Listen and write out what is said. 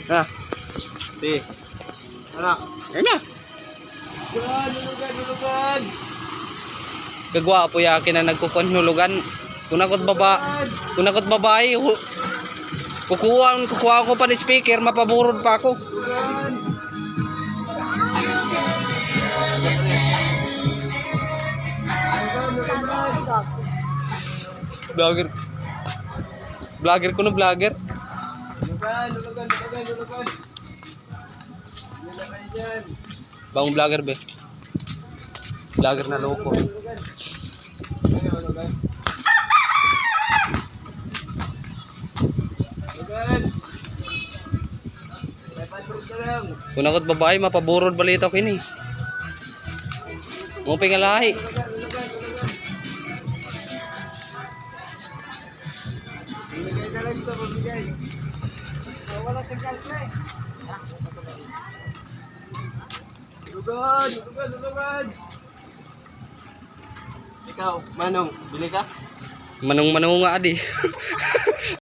Ha? Di. Ano? Ano? Hulugan. Kagwapo yakin na nagkukon hulugan. Kung ako't babae, kukuha ko pa ni speaker, mapaburod pa ako. Vlogger ko no vlogger. Hulugan. Bang vlogger be. Vlogger na loko. Kung ako't babae, mapaburod balita ko ini. Mo pingalahi. Bigay na lang ito, bigay. Wala sa kalple. Hulugan. Ikaw, Manong, bili ka? Manong nga adi.